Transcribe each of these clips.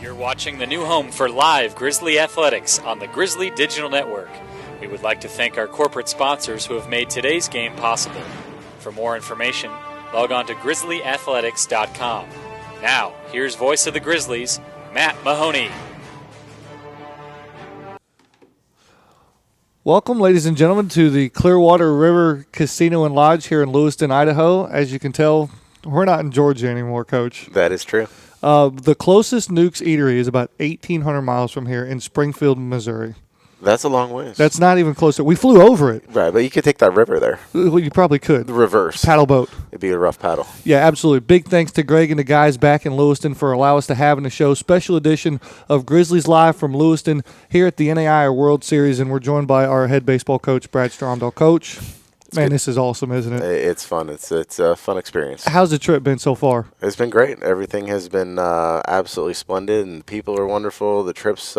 You're watching the new home for live Grizzly athletics on the Grizzly Digital Network. We would like to thank our corporate sponsors who have made today's game possible. For more information, log on to grizzlyathletics.com. Now, here's voice of the Grizzlies, Matt Mahoney. Welcome, ladies and gentlemen, to the Clearwater River Casino and Lodge here in Lewiston, Idaho. As you can tell, we're not in Georgia anymore, Coach. That is true. The closest Nuke's Eatery is about 1,800 miles from here in Springfield, Missouri. That's a long ways. That's not even closer. We flew over it. Right, but you could take that river there. Well, you probably could. The reverse. Paddle boat. It'd be a rough paddle. Yeah, absolutely. Big thanks to Greg and the guys back in Lewiston for allowing us to have in the show. Special edition of Grizzlies Live from Lewiston here at the NAIA World Series, and we're joined by our head baseball coach, Brad Stromdahl. Coach, man, this is awesome, isn't it? It's fun. It's a fun experience. How's the trip been so far? It's been great. Everything has been absolutely splendid, and the people are wonderful. The trips,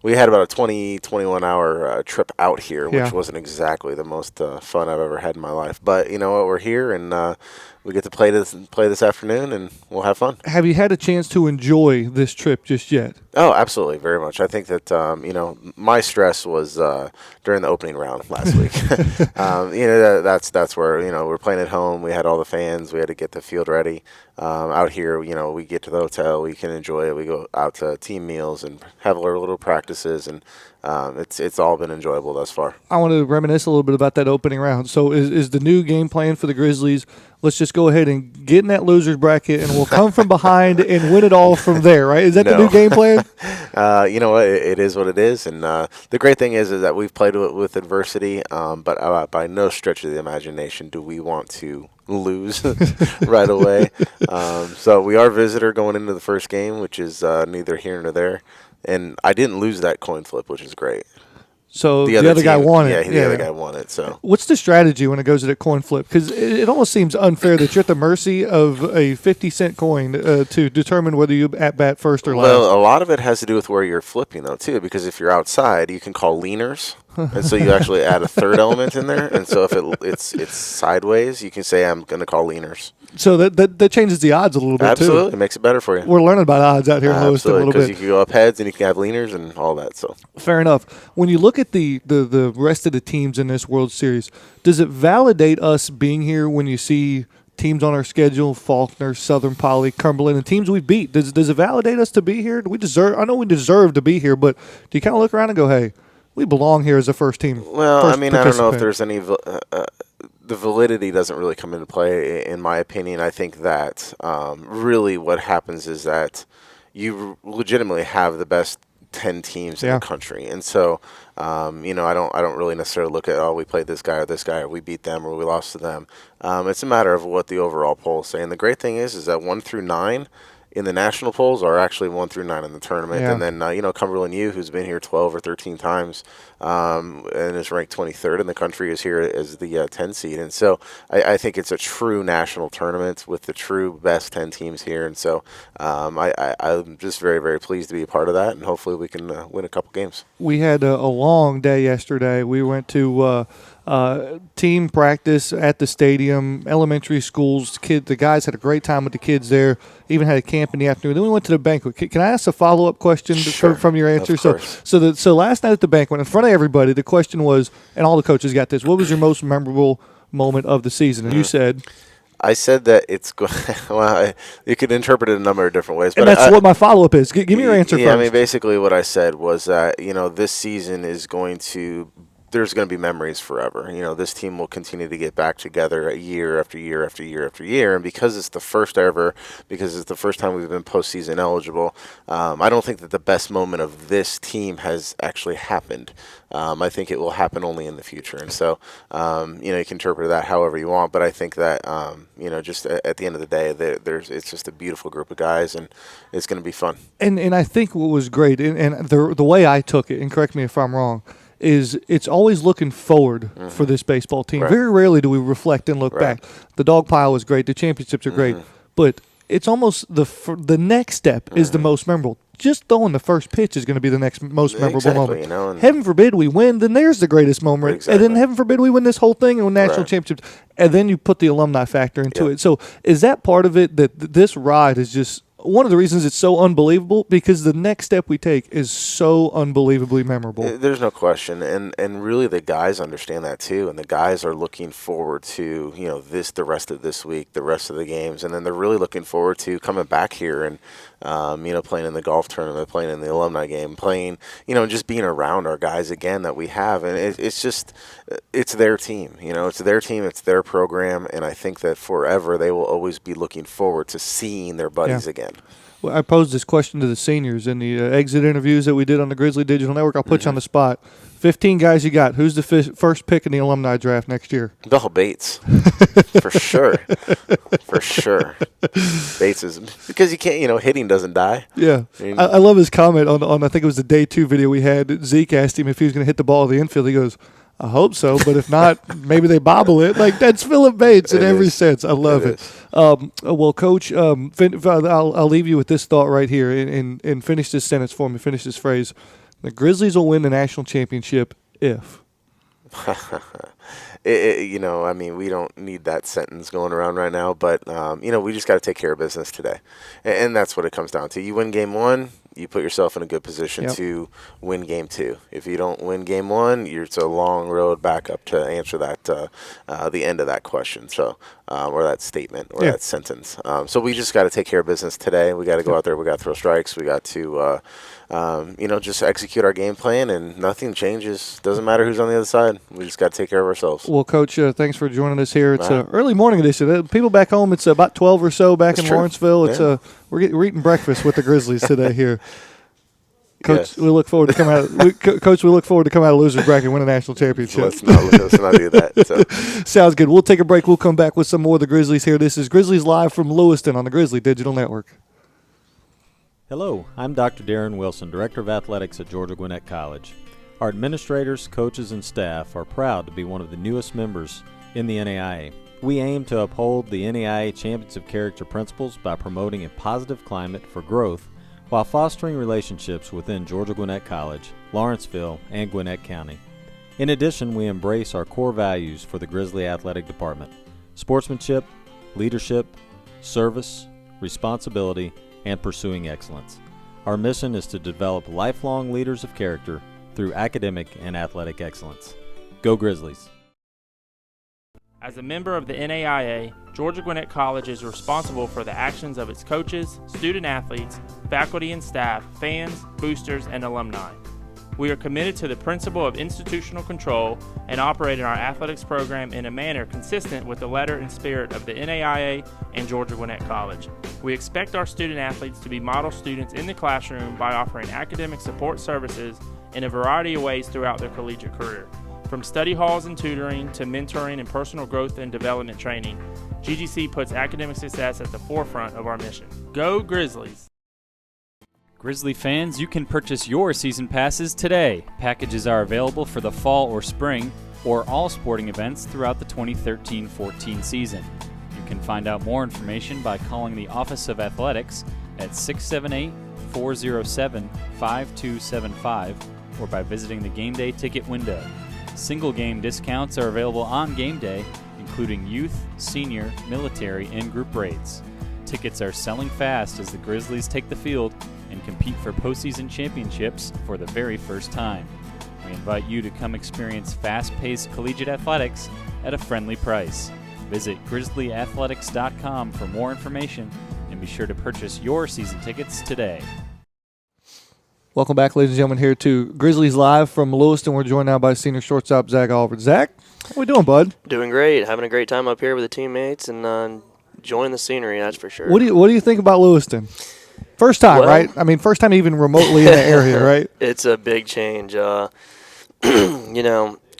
we had about a 21 hour trip out here, which wasn't exactly the most fun I've ever had in my life. But you know what? We're here, and we get to play this afternoon, and we'll have fun. Have you had a chance to enjoy this trip just yet? Oh, absolutely, very much. I think that my stress was during the opening round last week. That's where we're playing at home. We had all the fans. We had to get the field ready. Out here, we get to the hotel. We can enjoy it. We go out to team meals and have our little practices, and it's all been enjoyable thus far. I want to reminisce a little bit about that opening round. So is the new game plan for the Grizzlies, let's just go ahead and get in that loser's bracket, and we'll come from behind and win it all from there, right? Is that the new game plan? You know what? It is what it is. And the great thing is that we've played with adversity, but by no stretch of the imagination do we want to lose right away. So we are visitor going into the first game, which is neither here nor there. And I didn't lose that coin flip, which is great. So the other guy won it. Yeah, the other guy won it. So what's the strategy when it goes to that coin flip? Because it almost seems unfair that you're at the mercy of a 50-cent coin to determine whether you at bat first or last. Well, a lot of it has to do with where you're flipping, though, too. Because if you're outside, you can call leaners. And so you actually add a third element in there. And so if it's sideways, you can say, I'm going to call leaners. So that changes the odds a little bit, too. Absolutely. It makes it better for you. We're learning about odds out here in Lewiston a little bit. Because you can go up heads and you can have leaners and all that. So fair enough. When you look at the rest of the teams in this World Series, does it validate us being here when you see teams on our schedule, Faulkner, Southern Poly, Cumberland, and teams we beat? Does it validate us to be here? Do we deserve? I know we deserve to be here, but do you kind of look around and go, hey, we belong here as a first team? Well, I mean, I don't know if there's any the validity doesn't really come into play, in my opinion. I think that really what happens is that you legitimately have the best 10 teams in the country. And so, I don't really necessarily look at, we played this guy, or we beat them, or we lost to them. It's a matter of what the overall polls say. And the great thing is that 1 through 9 in the national polls are actually 1 through 9 in the tournament. Yeah. And then, Cumberland U, who's been here 12 or 13 times and is ranked 23rd in the country, is here as the 10 seed. And so I think it's a true national tournament with the true best 10 teams here. And so I'm just very, very pleased to be a part of that, and hopefully we can win a couple games. We had a long day yesterday. We went to team practice at the stadium, elementary schools. The guys had a great time with the kids there, even had a camp in the afternoon. Then we went to the banquet. Can I ask a follow-up question from your answer? So last night at the banquet, in front of everybody, the question was, and all the coaches got this, what was your most memorable moment of the season? And you said? I said that it's well, you could interpret it a number of different ways. But that's what my follow-up is. Give me your answer first. I mean, basically what I said was that, this season is there's going to be memories forever. This team will continue to get back together year after year after year after year. And because it's the first time we've been postseason eligible, I don't think that the best moment of this team has actually happened. I think it will happen only in the future. And so, you can interpret that however you want. But I think that, just at the end of the day, it's just a beautiful group of guys, and it's going to be fun. And I think what was great, and the way I took it, and correct me if I'm wrong, is it's always looking forward for this baseball team. Right. Very rarely do we reflect and look back. The dog pile was great. The championships are great. But it's almost the next step is the most memorable. Just throwing the first pitch is going to be the next most memorable moment. Heaven forbid we win, then there's the greatest moment. Exactly. And then heaven forbid we win this whole thing and win national championships. And then you put the alumni factor into it. So is that part of it, that this ride is just one of the reasons it's so unbelievable because the next step we take is so unbelievably memorable. There's no question, and really the guys understand that too, and the guys are looking forward to the rest of this week, the rest of the games, and then they're really looking forward to coming back here and playing in the golf tournament, playing in the alumni game, playing just being around our guys again that we have, and it's their team, it's their team, it's their program, and I think that forever they will always be looking forward to seeing their buddies again. Well, I posed this question to the seniors in the exit interviews that we did on the Grizzly Digital Network. I'll put you on the spot. 15 guys you got. Who's the first pick in the alumni draft next year? Bill Bates. For sure. For sure. Bates is – because you can't – hitting doesn't die. Yeah. I love his comment on I think it was the day 2 video we had. Zeke asked him if he was going to hit the ball at the infield. He goes, I hope so, but if not, maybe they bobble it. Like, that's Philip Bates in every sense. I love it. Well, Coach, I'll leave you with this thought right here and finish this sentence for me, finish this phrase. The Grizzlies will win the national championship if. We don't need that sentence going around right now, but, we just got to take care of business today. And that's what it comes down to. You win game 1, you put yourself in a good position to win game 2. If you don't win game 1, it's a long road back up to answer that, the end of that question, or that statement or that sentence. So we just got to take care of business today. We got to go out there. We got to throw strikes. We got to, just execute our game plan, and nothing changes. Doesn't matter who's on the other side. We just got to take care of ourselves. Well, Coach, thanks for joining us here. It's an early morning edition. People back home, it's about 12 or so back in Lawrenceville. It's we're eating breakfast with the Grizzlies today here. Coach, we look forward to come out. Coach, we look forward to come out of losers bracket and win a national championship. Let's not do that. So. Sounds good. We'll take a break. We'll come back with some more of the Grizzlies here. This is Grizzlies Live from Lewiston on the Grizzly Digital Network. Hello, I'm Dr. Darren Wilson, Director of Athletics at Georgia Gwinnett College. Our administrators, coaches, and staff are proud to be one of the newest members in the NAIA. We aim to uphold the NAIA Champions of Character principles by promoting a positive climate for growth while fostering relationships within Georgia Gwinnett College, Lawrenceville, and Gwinnett County. In addition, we embrace our core values for the Grizzly Athletic Department: sportsmanship, leadership, service, responsibility, and pursuing excellence. Our mission is to develop lifelong leaders of character through academic and athletic excellence. Go Grizzlies! As a member of the NAIA, Georgia Gwinnett College is responsible for the actions of its coaches, student-athletes, faculty and staff, fans, boosters, and alumni. We are committed to the principle of institutional control and operating our athletics program in a manner consistent with the letter and spirit of the NAIA and Georgia Gwinnett College. We expect our student-athletes to be model students in the classroom by offering academic support services in a variety of ways throughout their collegiate career. From study halls and tutoring to mentoring and personal growth and development training, GGC puts academic success at the forefront of our mission. Go Grizzlies! Grizzly fans, you can purchase your season passes today. Packages are available for the fall or spring or all sporting events throughout the 2013-14 season. You can find out more information by calling the Office of Athletics at 678-407-5275 or by visiting the game day ticket window. Single game discounts are available on game day, including youth, senior, military, and group rates. Tickets are selling fast as the Grizzlies take the field and compete for postseason championships for the very first time. We invite you to come experience fast-paced collegiate athletics at a friendly price. Visit grizzlyathletics.com for more information and be sure to purchase your season tickets today. Welcome back, ladies and gentlemen, here to Grizzlies Live from Lewiston. We're joined now by senior shortstop Zach Oliver. Zach, how we doing, bud? Doing great. Having a great time up here with the teammates and enjoying the scenery, that's for sure. What do you think about Lewiston? First time, right? I mean, first time even remotely in the area, right? It's a big change. Coming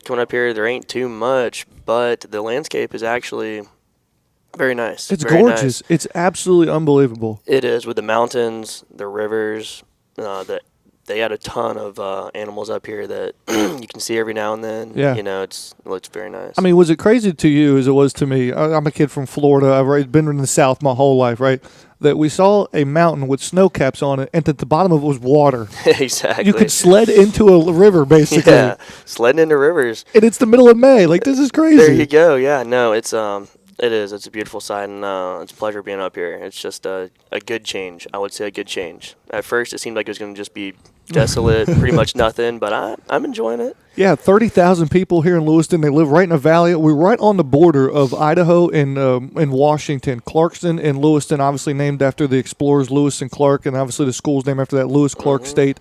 up here, there ain't too much, but the landscape is actually very nice. It's very gorgeous. Nice. It's absolutely unbelievable. It is, with the mountains, the rivers, they had a ton of animals up here that you can see every now and then. Yeah. It looks very nice. I mean, was it crazy to you as it was to me? I'm a kid from Florida. I've been in the South my whole life, right? That we saw a mountain with snow caps on it, and at the bottom of it was water. Exactly. You could sled into a river, basically. Yeah, sledding into rivers. And it's the middle of May. Like, this is crazy. There you go. Yeah, no, it's It is. It's a beautiful sight, and it's a pleasure being up here. It's just a good change. I would say a good change. At first, it seemed like it was going to just be desolate, pretty much nothing, but I'm enjoying it. Yeah, 30,000 people here in Lewiston. They live right in a valley. We're right on the border of Idaho and Washington. Clarkston and Lewiston, obviously named after the explorers Lewis and Clark, and obviously the school's named after that, Lewis Clark State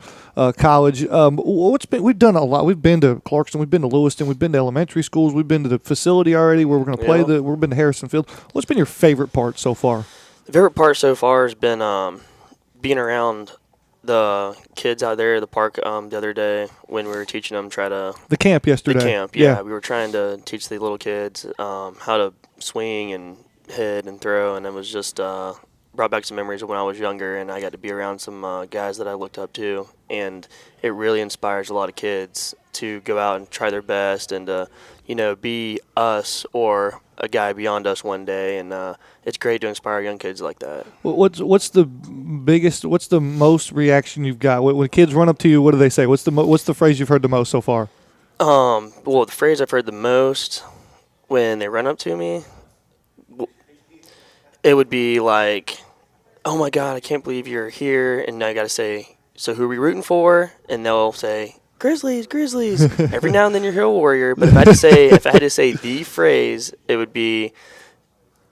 College. We've done a lot. We've been to Clarkston. We've been to Lewiston. We've been to elementary schools. We've been to the facility already where we're going to play. We've been to Harrison Field. What's been your favorite part so far? The favorite part so far has been being around the kids out there at the park the other day when we were teaching them the camp yesterday. The camp, yeah. We were trying to teach the little kids how to swing and hit and throw, and it was just brought back some memories of when I was younger, and I got to be around some guys that I looked up to, and it really inspires a lot of kids to go out and try their best and be us or a guy beyond us one day, and it's great to inspire young kids like that. What's the most reaction you've got when kids run up to you? What do they say? What's the phrase you've heard the most so far? Well, the phrase I've heard the most when they run up to me, it would be like, "Oh my God, I can't believe you're here!" And now I got to say, "So who are we rooting for?" And they'll say, Grizzlies. Every now and then you're Hill Warrior, but if I had to say the phrase, it would be,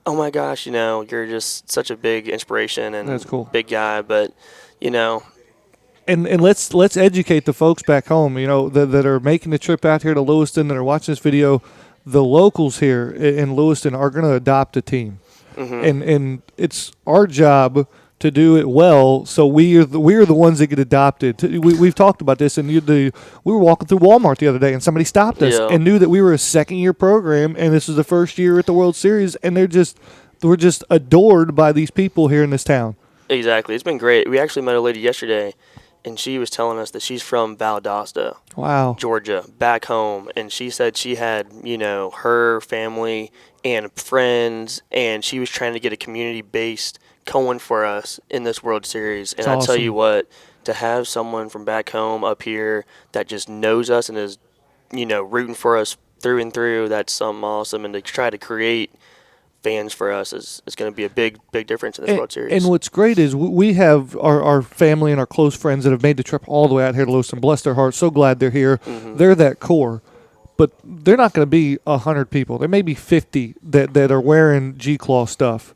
"Oh my gosh, you're just such a big inspiration and that's cool. Big guy." But And let's educate the folks back home, that are making the trip out here to Lewiston, that are watching this video. The locals here in Lewiston are going to adopt a team, and it's our job to do it well, so we are the ones that get adopted. We've talked about this, and we were walking through Walmart the other day, and somebody stopped us and knew that we were a second-year program, and this was the first year at the World Series, and we're just adored by these people here in this town. Exactly. It's been great. We actually met a lady yesterday, and she was telling us that she's from Valdosta, wow, Georgia, back home, and she said she had, her family and friends, and she was trying to get a community-based going for us in this World Series. And I tell you what, to have someone from back home up here that just knows us and is, rooting for us through and through, that's something awesome. And to try to create fans for us is going to be a big difference in this World Series. And what's great is we have our family and our close friends that have made the trip all the way out here to Lewiston. Bless their hearts. So glad they're here. Mm-hmm. They're that core. But they're not going to be 100 people. There may be 50 that are wearing G-Claw stuff.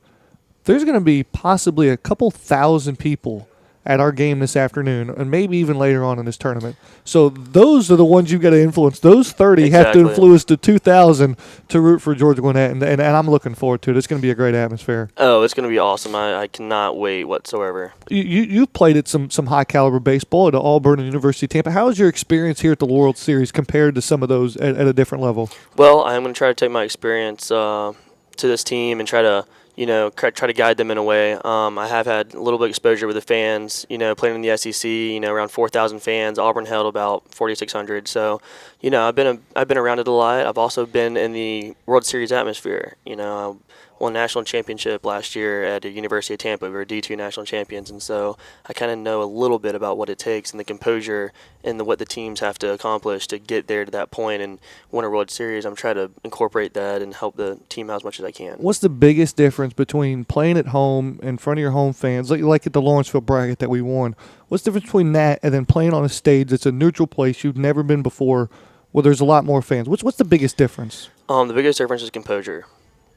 There's going to be possibly a couple thousand people at our game this afternoon, and maybe even later on in this tournament. So those are the ones you've got to influence. Those 30 have to influence the 2,000 to root for Georgia Gwinnett, and I'm looking forward to it. It's going to be a great atmosphere. Oh, it's going to be awesome. I cannot wait whatsoever. You've played at some high-caliber baseball at Auburn and University of Tampa. How is your experience here at the World Series compared to some of those at a different level? Well, I'm going to try to take my experience to this team and try to try to guide them in a way. I have had a little bit of exposure with the fans, playing in the SEC, around 4,000 fans. Auburn held about 4,600. So, I've been around it a lot. I've also been in the World Series atmosphere. I won a national championship last year at the University of Tampa. We were D2 national champions, and so I kind of know a little bit about what it takes and the composure and what the teams have to accomplish to get there to that point and win a World Series. I'm trying to incorporate that and help the team out as much as I can. What's the biggest difference between playing at home in front of your home fans, like at the Lawrenceville bracket that we won? What's the difference between that and then playing on a stage that's a neutral place you've never been before, where there's a lot more fans? What's the biggest difference? The biggest difference is composure.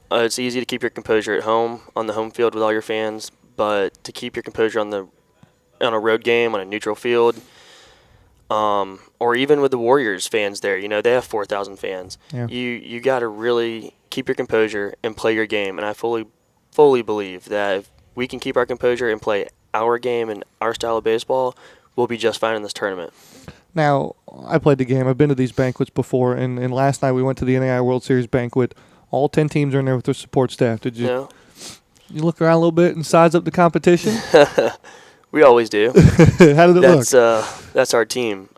It's easy to keep your composure at home on the home field with all your fans, but to keep your composure on a road game on a neutral field, or even with the Warriors fans there, they have 4,000 fans. Yeah. You got to really keep your composure and play your game, and I fully believe that if we can keep our composure and play our game and our style of baseball, we'll be just fine in this tournament. Now, I played the game. I've been to these banquets before, and last night we went to the NAIA World Series banquet. All 10 teams are in there with their support staff. Did you? No. You look around a little bit and size up the competition? We always do. How did it look? That's our team.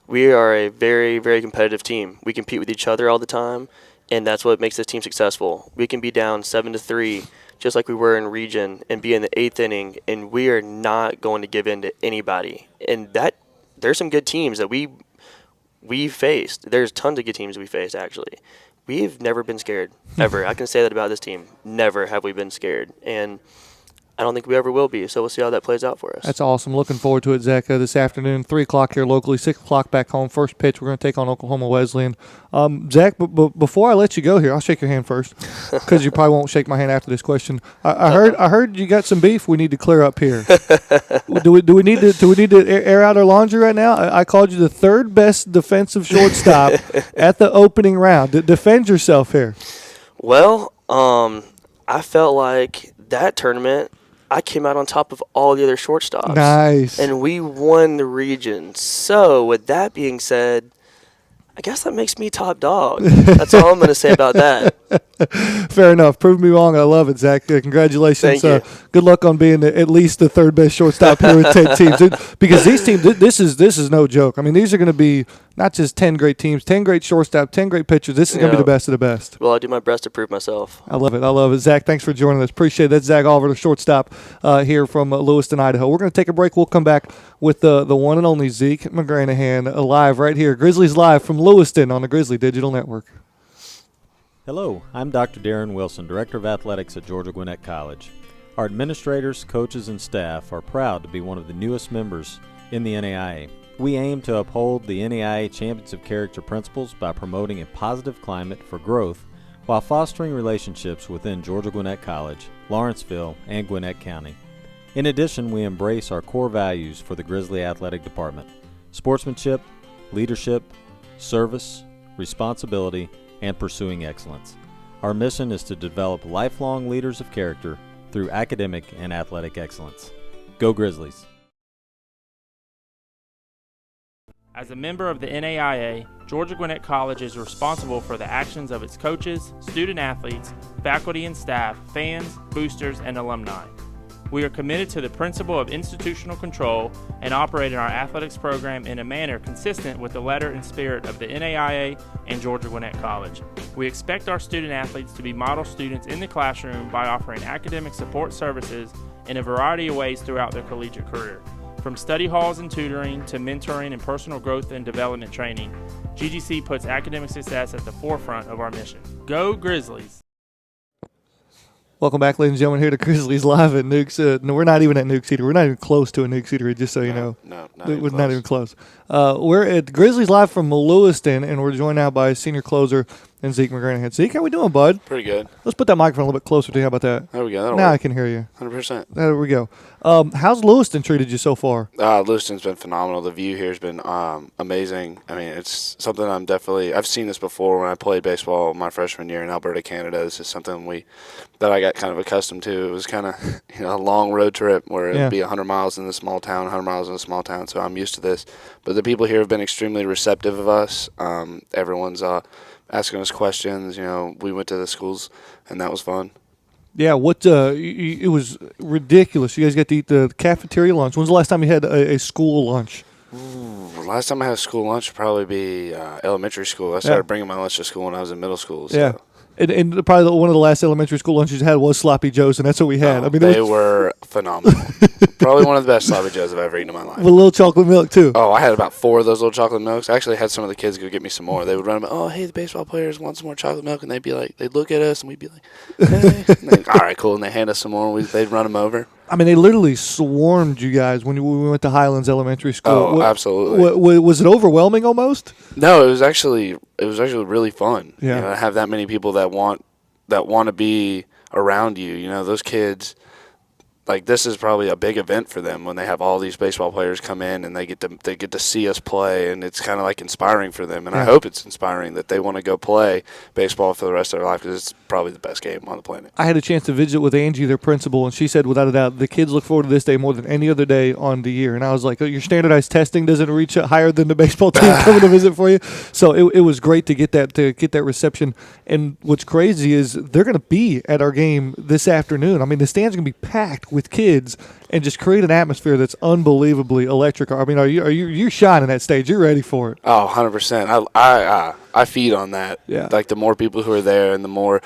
We are a very, very competitive team. We compete with each other all the time, and that's what makes this team successful. We can be down 7-3, just like we were in region, and be in the 8th inning, and we are not going to give in to anybody. And there's some good teams that we faced. There's tons of good teams we faced, actually. we've never been scared, ever. I can say that about this team. Never have we been scared. And I don't think we ever will be, so we'll see how that plays out for us. That's awesome. Looking forward to it, Zach. This afternoon, 3 o'clock here locally, 6 o'clock back home. First pitch, we're going to take on Oklahoma Wesleyan. Zach, before I let you go here, I'll shake your hand first because you probably won't shake my hand after this question. I heard you got some beef we need to clear up here. do we need to air out our laundry right now? I called you the third best defensive shortstop at the opening round. Defend yourself here. Well, I felt like that tournament, I came out on top of all the other shortstops. Nice. And we won the region. So, with that being said, I guess that makes me top dog. That's all I'm going to say about that. Fair enough. Prove me wrong. I love it, Zach. Congratulations. Thank you. Good luck on being at least the third best shortstop here with 10 teams. Because these teams, this is no joke. I mean, these are going to be not just 10 great teams, 10 great shortstop, 10 great pitchers. This is going to be the best of the best. Well, I do my best to prove myself. I love it. Zach, thanks for joining us. Appreciate it. That's Zach Oliver, the shortstop here from Lewiston, Idaho. We're going to take a break. We'll come back with the one and only Zeke McGranahan live right here. Grizzlies Live from Lewiston on the Grizzly Digital Network. Hello, I'm Dr. Darren Wilson, Director of Athletics at Georgia Gwinnett College. Our administrators, coaches, and staff are proud to be one of the newest members in the NAIA. We aim to uphold the NAIA Champions of Character principles by promoting a positive climate for growth while fostering relationships within Georgia Gwinnett College, Lawrenceville, and Gwinnett County. In addition, we embrace our core values for the Grizzly Athletic Department: sportsmanship, leadership, service, responsibility, and pursuing excellence. Our mission is to develop lifelong leaders of character through academic and athletic excellence. Go Grizzlies! As a member of the NAIA, Georgia Gwinnett College is responsible for the actions of its coaches, student-athletes, faculty and staff, fans, boosters, and alumni. We are committed to the principle of institutional control and operate in our athletics program in a manner consistent with the letter and spirit of the NAIA and Georgia Gwinnett College. We expect our student-athletes to be model students in the classroom by offering academic support services in a variety of ways throughout their collegiate career. From study halls and tutoring to mentoring and personal growth and development training, GGC puts academic success at the forefront of our mission. Go Grizzlies! Welcome back, ladies and gentlemen, here to Grizzlies Live at Nukes. No, we're not even at Nukes Eatery. We're not even close to a Nukes Eatery, just so you know. No, we're not even close. We're at Grizzlies Live from Lewiston, and we're joined now by senior closer and Zeke McGranahan. Zeke, how we doing, bud? Pretty good. Let's put that microphone a little bit closer to you. How about that? There we go. Now I can hear you. 100%. There we go. How's Lewiston treated you so far? Lewiston's been phenomenal. The view here has been amazing. I mean, it's something I've seen this before when I played baseball my freshman year in Alberta, Canada. This is something that I got kind of accustomed to. It was kind of a long road trip where it would be 100 miles in a small town, 100 miles in a small town, so I'm used to this. But the people here have been extremely receptive of us. Everyone's asking us questions. We went to the schools, and that was fun. Yeah, it was ridiculous. You guys got to eat the cafeteria lunch. When's the last time you had a school lunch? Last time I had a school lunch would probably be elementary school. I started bringing my lunch to school when I was in middle school. So. Yeah. And probably one of the last elementary school lunches you had was Sloppy Joe's, and that's what we had. They were phenomenal. Probably one of the best Sloppy Joe's I've ever eaten in my life. With a little chocolate milk, too. Oh, I had about 4 of those little chocolate milks. I actually had some of the kids go get me some more. They would run about, hey, the baseball players want some more chocolate milk, and they'd be like, they'd look at us, and we'd be like, hey. And all right, cool, and they hand us some more, and they'd run them over. I mean, they literally swarmed you guys when we went to Highlands Elementary School. Oh, absolutely. Was it overwhelming almost? No, it was actually really fun. Yeah. To have that many people that want to be around you. Those kids, this is probably a big event for them when they have all these baseball players come in and they get to see us play, and it's kind of inspiring for them. And I hope it's inspiring that they want to go play baseball for the rest of their life, because it's probably the best game on the planet. I had a chance to visit with Angie, their principal, and she said, without a doubt, the kids look forward to this day more than any other day on the year. And I was like, your standardized testing doesn't reach higher than the baseball team coming to visit for you. So it was great to get that reception. And what's crazy is they're going to be at our game this afternoon. I mean, the stands are going to be packed with kids and just create an atmosphere that's unbelievably electric. I mean, you're shining that stage. You're ready for it. Oh, 100%. I feed on that. Yeah. Like the more people who are there, and the more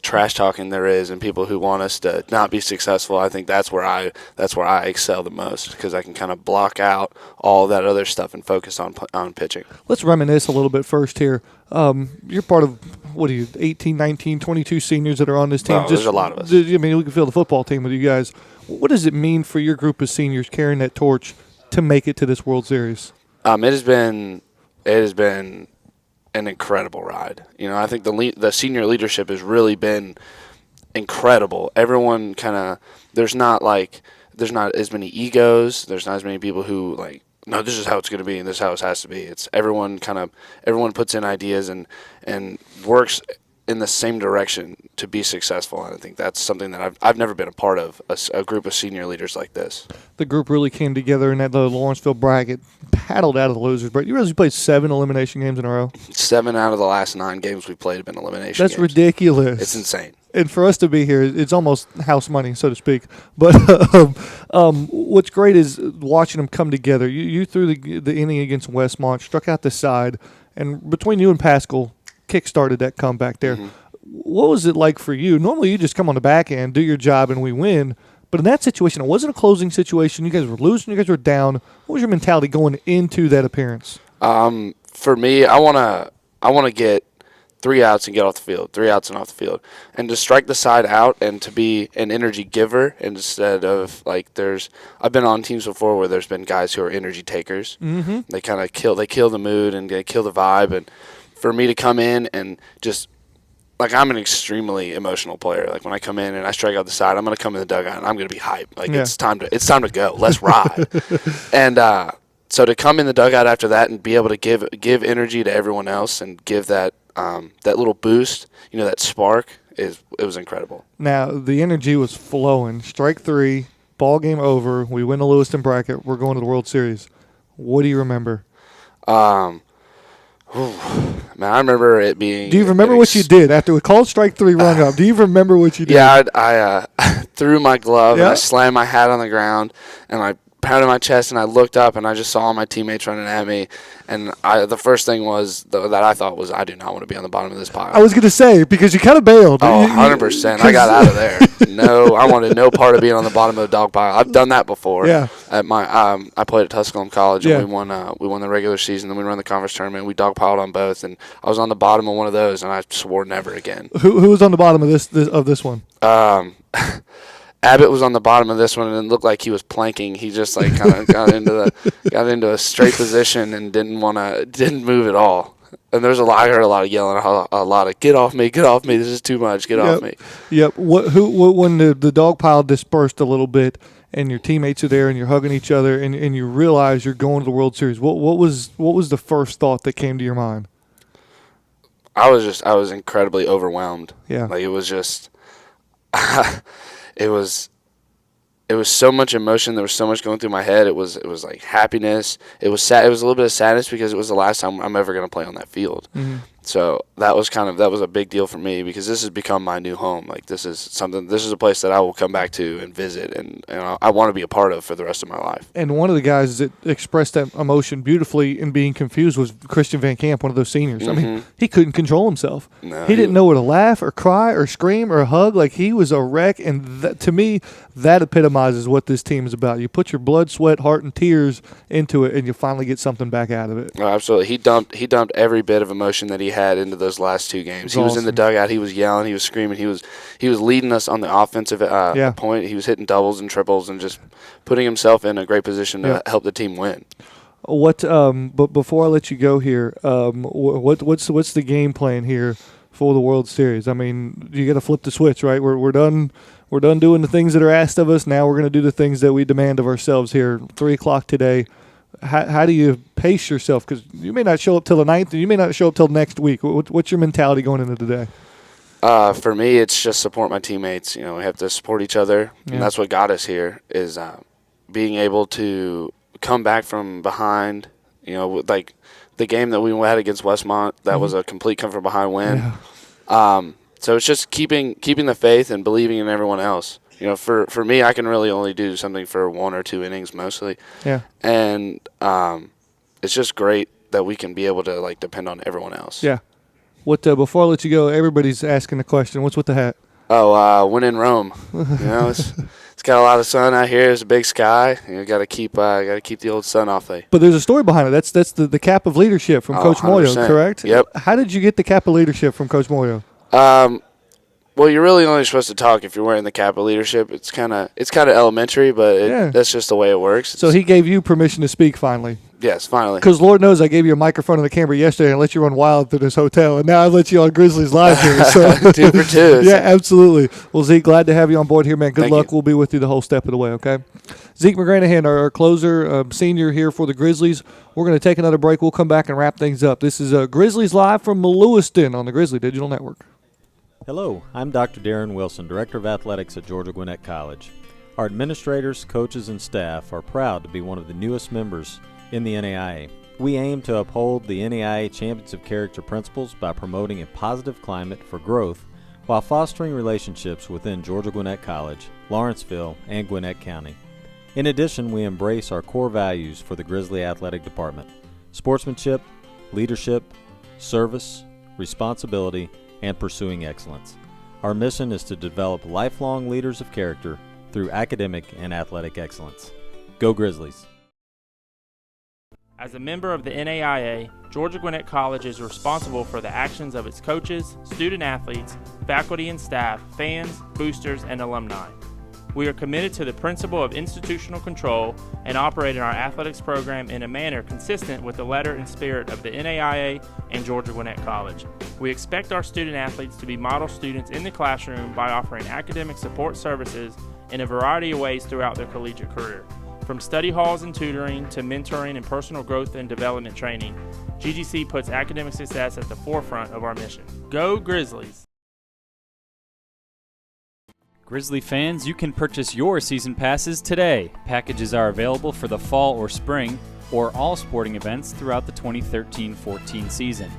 trash talking there is, and people who want us to not be successful. I think that's where I excel the most, because I can kind of block out all that other stuff and focus on pitching. Let's reminisce a little bit first here. You're part of, 18, 19, 22 seniors that are on this team. There's a lot of us. I mean, we can fill the football team with you guys. What does it mean for your group of seniors carrying that torch to make it to this World Series? It has been an incredible ride. I think the senior leadership has really been incredible. Everyone there's not as many egos. There's not as many people who no, this is how it's going to be and this is how it has to be. It's everyone puts in ideas and works in the same direction to be successful. And I think that's something that I've never been a part of, a group of senior leaders like this. The group really came together in that Lawrenceville bracket, paddled out of the losers break. You realize you played 7 elimination games in a row? 7 out of the last 9 games we played have been elimination That's games. ridiculous. It's insane. And for us to be here, it's almost house money, so to speak. But what's great is watching them come together. You threw the inning against Westmont, struck out the side, and between you and Pascal, kick-started that comeback there. Mm-hmm. What was it like for you? Normally you just come on the back end, do your job, and we win. But in that situation, it wasn't a closing situation. You guys were losing. You guys were down. What was your mentality going into that appearance? For me, I wanna get 3 outs and get off the field, 3 outs and off the field, and to strike the side out and to be an energy giver instead of I've been on teams before where there's been guys who are energy takers. Mm-hmm. They kind of kill the mood and they kill the vibe. And for me to come in and just I'm an extremely emotional player. When I come in and I strike out the side, I'm gonna come in the dugout and I'm gonna be hyped. It's time to go. Let's ride. And so to come in the dugout after that and be able to give energy to everyone else and give that little boost, that spark, it was incredible. Now the energy was flowing. Strike 3, ball game over. We win the Lewiston bracket. We're going to the World Series. What do you remember? Man, I remember it being. Do you remember what you did after we called strike 3 rung up? Do you remember what you did? Yeah, I threw my glove and I slammed my hat on the ground and I pounded my chest and I looked up and I just saw all my teammates running at me, and the first thing that I thought was, I do not want to be on the bottom of this pile. I was going to say, because you kind of bailed. Oh, 100%. I got out of there. No, I wanted no part of being on the bottom of the dog pile. I've done that before. Yeah. At I played at Tusculum College and we won the regular season, then we ran the conference tournament. We dog piled on both, and I was on the bottom of one of those, and I swore never again. Who was on the bottom of this one? Abbott was on the bottom of this one, and it looked like he was planking. He just kind of got into a straight position and didn't move at all. And I heard a lot of yelling, a lot of get off me, this is too much, get off me. Yep. When the dog pile dispersed a little bit and your teammates are there and you're hugging each other and you realize you're going to the World Series, what was the first thought that came to your mind? I was incredibly overwhelmed. Yeah. It was just. It was so much emotion. There was so much going through my head. It was happiness. It was sad. It was a little bit of sadness because it was the last time I'm ever going to play on that field. Mm-hmm. So that was a big deal for me because this has become my new home. This is a place that I will come back to and visit, and I want to be a part of for the rest of my life. And one of the guys that expressed that emotion beautifully in being confused was Christian Van Camp, one of those seniors. Mm-hmm. I mean, he couldn't control himself. No, he didn't know where to laugh or cry or scream or hug. He was a wreck, and to me, that epitomizes what this team is about. You put your blood, sweat, heart, and tears into it, and you finally get something back out of it. Oh, absolutely. He dumped every bit of emotion that he had into those last 2 games. He was in the dugout. He was yelling. He was screaming. He was leading us on the offensive point. He was hitting doubles and triples and just putting himself in a great position to help the team win. But before I let you go here, what's the game plan here for the World Series? I mean, you got to flip the switch, right? We're done. We're done doing the things that are asked of us. Now we're going to do the things that we demand of ourselves here. 3:00 today. How do you pace yourself? Because you may not show up till the 9th, and you may not show up till next week. What's your mentality going into today? For me, it's just support my teammates. We have to support each other, and that's what got us here. Is being able to come back from behind. Like the game that we had against Westmont, that was a complete come from behind win. Yeah. So it's just keeping the faith and believing in everyone else. For me, I can really only do something for 1 or 2 innings mostly. Yeah. And it's just great that we can be able to like depend on everyone else. Yeah. What before I let you go, everybody's asking the question. What's with the hat? Oh, when in Rome. It's got a lot of sun out here. It's a big sky. Got to keep the old sun off there. But there's a story behind it. That's the cap of leadership from Coach Moyo, correct? Yep. How did you get the cap of leadership from Coach Moyo? Well, you're really only supposed to talk if you're wearing the cap of leadership. It's kind of elementary, but that's just the way it works. So he gave you permission to speak finally. Yes, finally. Because Lord knows I gave you a microphone and a camera yesterday and let you run wild through this hotel, and now I've let you on Grizzlies Live here. So. 2 for 2. Yeah, absolutely. Well, Zeke, glad to have you on board here, man. Good Thank luck. you. We'll be with you the whole step of the way, okay? Zeke McGranahan, our closer, senior here for the Grizzlies. We're going to take another break. We'll come back and wrap things up. This is Grizzlies Live from Lewiston on the Grizzly Digital Network. Hello, I'm Dr. Darren Wilson, Director of Athletics at Georgia Gwinnett College. Our administrators, coaches, and staff are proud to be one of the newest members in the NAIA. We aim to uphold the NAIA Champions of Character principles by promoting a positive climate for growth while fostering relationships within Georgia Gwinnett College, Lawrenceville, and Gwinnett County. In addition, we embrace our core values for the Grizzly Athletic Department: sportsmanship, leadership, service, responsibility, and pursuing excellence. Our mission is to develop lifelong leaders of character through academic and athletic excellence. Go Grizzlies! As a member of the NAIA, Georgia Gwinnett College is responsible for the actions of its coaches, student-athletes, faculty and staff, fans, boosters, and alumni. We are committed to the principle of institutional control and operate in our athletics program in a manner consistent with the letter and spirit of the NAIA and Georgia Gwinnett College. We expect our student-athletes to be model students in the classroom by offering academic support services in a variety of ways throughout their collegiate career. From study halls and tutoring to mentoring and personal growth and development training, GGC puts academic success at the forefront of our mission. Go Grizzlies! Grizzly fans, you can purchase your season passes today. Packages are available for the fall or spring or all sporting events throughout the 2013-14 season.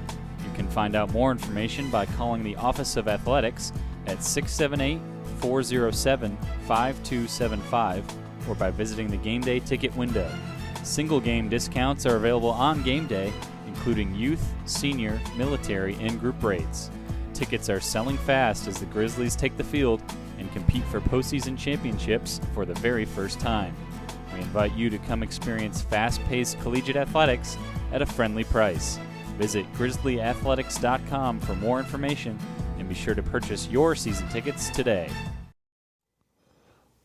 You can find out more information by calling the Office of Athletics at 678-407-5275 or by visiting the game day ticket window. Single game discounts are available on game day, including youth, senior, military, and group rates. Tickets are selling fast as the Grizzlies take the field and compete for postseason championships for the very first time. We invite you to come experience fast-paced collegiate athletics at a friendly price. Visit grizzlyathletics.com for more information and be sure to purchase your season tickets today.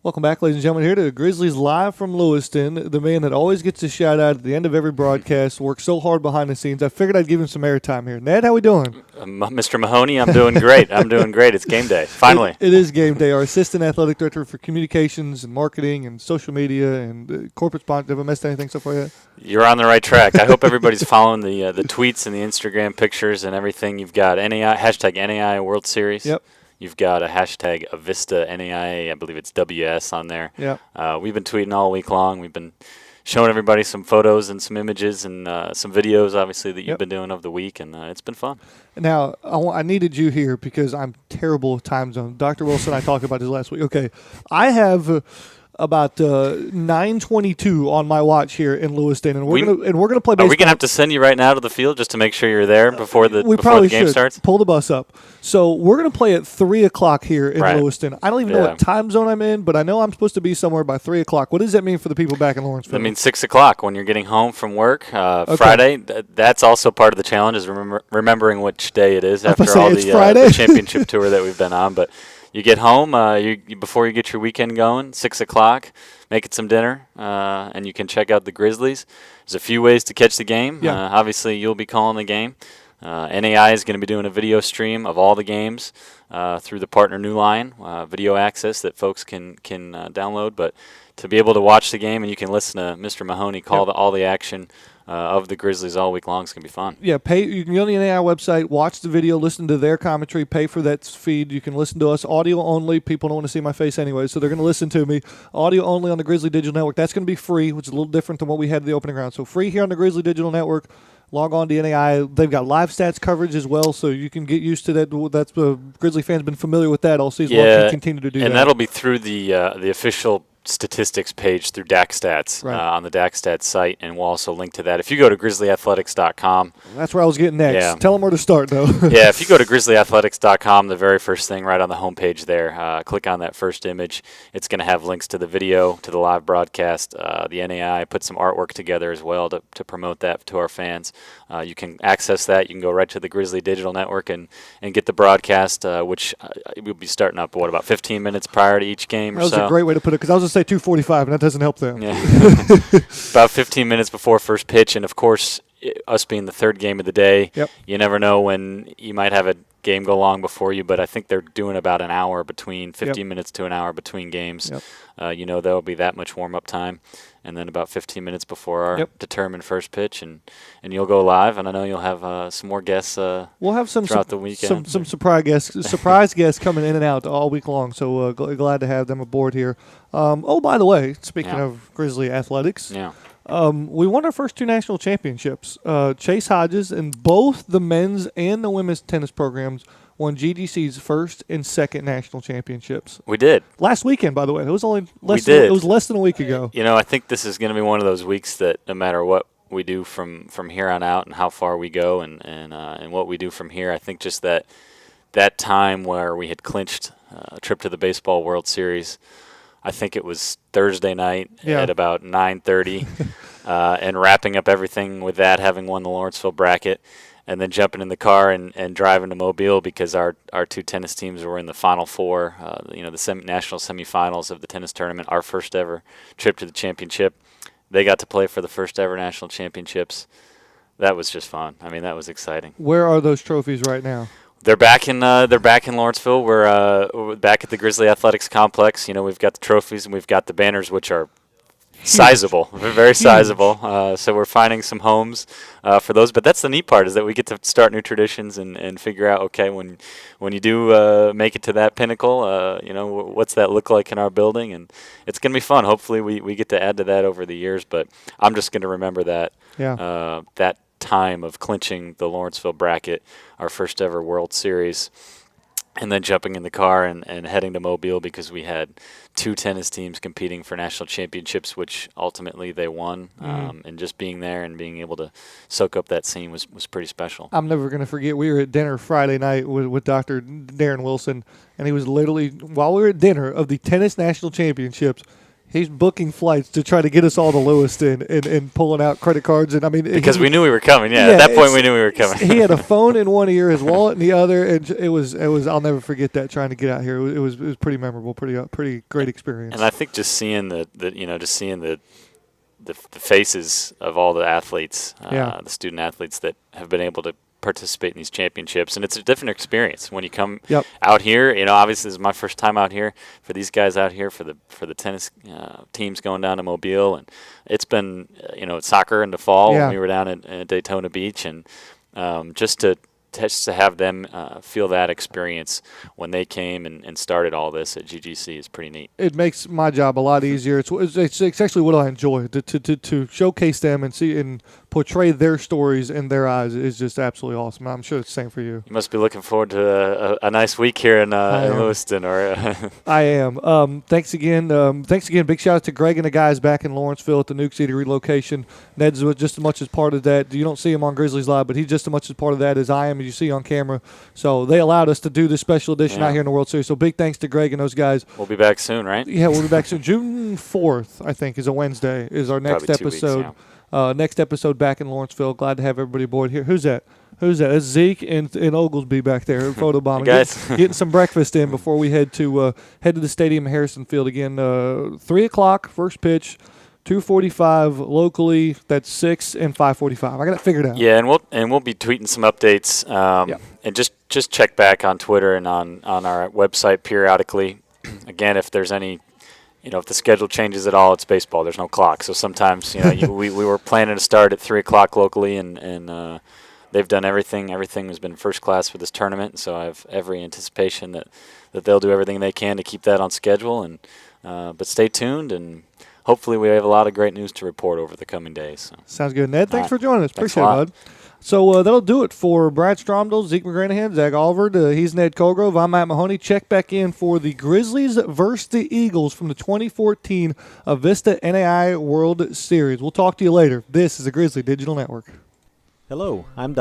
Welcome back, ladies and gentlemen, here to the Grizzlies Live from Lewiston. The man that always gets a shout-out at the end of every broadcast, works so hard behind the scenes. I figured I'd give him some airtime here. Ned, how we doing? Mr. Mahoney, I'm doing great. It's game day, finally. It is game day. Our Assistant Athletic Director for Communications and Marketing and Social Media and Corporate Sponsor. Have I missed anything so far yet? You're on the right track. I hope everybody's following the tweets and the Instagram pictures and everything. You've got hashtag NAIA World Series. Yep. You've got a hashtag Avista NAIA, I believe it's WS on there. Yeah. We've been tweeting all week long. We've been showing everybody some photos and some images and some videos, obviously, that you've been doing over the week, and it's been fun. Now, I needed you here because I'm terrible with time zone. Dr. Wilson and I talked about this last week. Okay, I have about 9:22 on my watch here in Lewiston, and we're gonna play baseball. Are we gonna have to send you right now to the field just to make sure you're there before the game starts? Pull the bus up. So we're gonna play at 3:00 here in Lewiston. I don't even know what time zone I'm in, but I know I'm supposed to be somewhere by 3:00. What does that mean for the people back in Lawrenceville? That means 6:00 when you're getting home from work Friday. That's also part of the challenge is remembering which day it is after all the championship tour that we've been on, but. You get home before you get your weekend going, 6:00, make it some dinner, and you can check out the Grizzlies. There's a few ways to catch the game. Yeah. Obviously, you'll be calling the game. NAIA is going to be doing a video stream of all the games through the Partner New Line, video access that folks can download. But to be able to watch the game and you can listen to Mr. Mahoney call all the action of the Grizzlies all week long. It's going to be fun. Yeah, you can go on the NAIA website, watch the video, listen to their commentary, pay for that feed. You can listen to us audio only. People don't want to see my face anyway, so they're going to listen to me. Audio only on the Grizzly Digital Network. That's going to be free, which is a little different than what we had at the opening round. So free here on the Grizzly Digital Network. Log on to NAIA. They've got live stats coverage as well, so you can get used to that. That's Grizzly fans been familiar with that all season long. Continue to do that. And that'll be through the official statistics page through DAC Right. on the DAC Stats site, and we'll also link to that. If you go to grizzlyathletics.com. That's where I was getting next. Yeah. Tell them where to start, though. Yeah, if you go to grizzlyathletics.com, the very first thing right on the homepage there, click on that first image. It's going to have links to the video, to the live broadcast. The NAIA put some artwork together as well to promote that to our fans. You can access that. You can go right to the Grizzly Digital Network and get the broadcast, which we'll be starting up, about 15 minutes prior to each game That or was so. a great way to put it, because I was going to say 2:45, and that doesn't help them. Yeah. About 15 minutes before first pitch, and of course, us being the third game of the day, Yep. you never know when you might have a game go long before you, but I think they're doing about an hour between 15 minutes to an hour between games. Yep. There'll be that much warm-up time, and then about 15 minutes before our determined first pitch, and you'll go live, and I know you'll have some more guests we'll have some throughout the weekend. some surprise guests coming in and out all week long, so glad to have them aboard here. By the way, speaking of Grizzly Athletics, we won our first 2 national championships. Chase Hodges in both the men's and the women's tennis programs won GGC's first and second national championships. We did. Last weekend, by the way. It was only it was less than a week ago. I think this is going to be one of those weeks that no matter what we do from here on out and how far we go and what we do from here, I think just that time where we had clinched a trip to the Baseball World Series, I think it was Thursday night at about 9:30, and wrapping up everything with that, having won the Lawrenceville bracket, and then jumping in the car and driving to Mobile because our 2 tennis teams were in the Final Four, the national semifinals of the tennis tournament, our first ever trip to the championship. They got to play for the first ever national championships. That was just fun. I mean, that was exciting. Where are those trophies right now? They're back in Lawrenceville. We're back at the Grizzly Athletics Complex. We've got the trophies and we've got the banners, which are sizable, very sizable. So we're finding some homes for those. But that's the neat part, is that we get to start new traditions and figure out, okay, when you do make it to that pinnacle, what's that look like in our building? And it's going to be fun. Hopefully we get to add to that over the years. But I'm just going to remember that that time of clinching the Lawrenceville bracket, our first ever World Series, and then jumping in the car and heading to Mobile because we had 2 tennis teams competing for national championships, which ultimately they won. And just being there and being able to soak up that scene was pretty special. I'm never going to forget, we were at dinner Friday night with Dr. Darren Wilson, and he was literally, while we were at dinner of the tennis national championships, he's booking flights to try to get us all to Lewiston and pulling out credit cards. And I mean, because we knew we were coming. Yeah, at that point we knew we were coming. He had a phone in one ear, his wallet in the other, and it was. I'll never forget that, trying to get out here. It was pretty memorable, pretty great experience. And I think just seeing the faces of all the athletes, the student athletes that have been able to participate in these championships, and it's a different experience when you come out here. Obviously this is my first time out here. For these guys out here, for the tennis teams going down to Mobile, and it's been soccer in the fall when we were down at Daytona Beach, and just to have them feel that experience when they came and started all this at GGC is pretty neat. It makes my job a lot easier. It's actually what I enjoy, to showcase them and see and portray their stories in their eyes is just absolutely awesome. I'm sure it's the same for you. You must be looking forward to a nice week here in Lewiston. I am. Thanks again. Big shout out to Greg and the guys back in Lawrenceville at the Nuke City relocation. Ned's just as much as part of that. You don't see him on Grizzlies Live, but he's just as much as part of that as I am, as you see on camera. So they allowed us to do this special edition out here in the World Series. So big thanks to Greg and those guys. We'll be back soon, right? Yeah, we'll be back soon. June 4th, I think, is a Wednesday, is our next episode. 2 weeks, next episode back in Lawrenceville. Glad to have everybody aboard here. Who's that? That's Zeke and Oglesby back there, photobombing. Getting some breakfast in before we head to the stadium, Harrison Field again. 3:00 first pitch, 2:45 locally. That's 6 and 5:45. I got it figured out. Yeah, and we'll be tweeting some updates. And just check back on Twitter and on our website periodically. Again, if there's any. If the schedule changes at all, it's baseball. There's no clock. So sometimes, we were planning to start at 3:00 locally, and they've done everything. Everything has been first class for this tournament. So I have every anticipation that they'll do everything they can to keep that on schedule. And but stay tuned, and hopefully we have a lot of great news to report over the coming days. So. Sounds good. Ned, thanks for joining us. Thanks Appreciate it, bud. So that'll do it for Brad Stromdal, Zeke McGranahan, Zach Oliver. He's Ned Colgrove. I'm Matt Mahoney. Check back in for the Grizzlies versus the Eagles from the 2014 Avista NAIA World Series. We'll talk to you later. This is the Grizzly Digital Network. Hello, I'm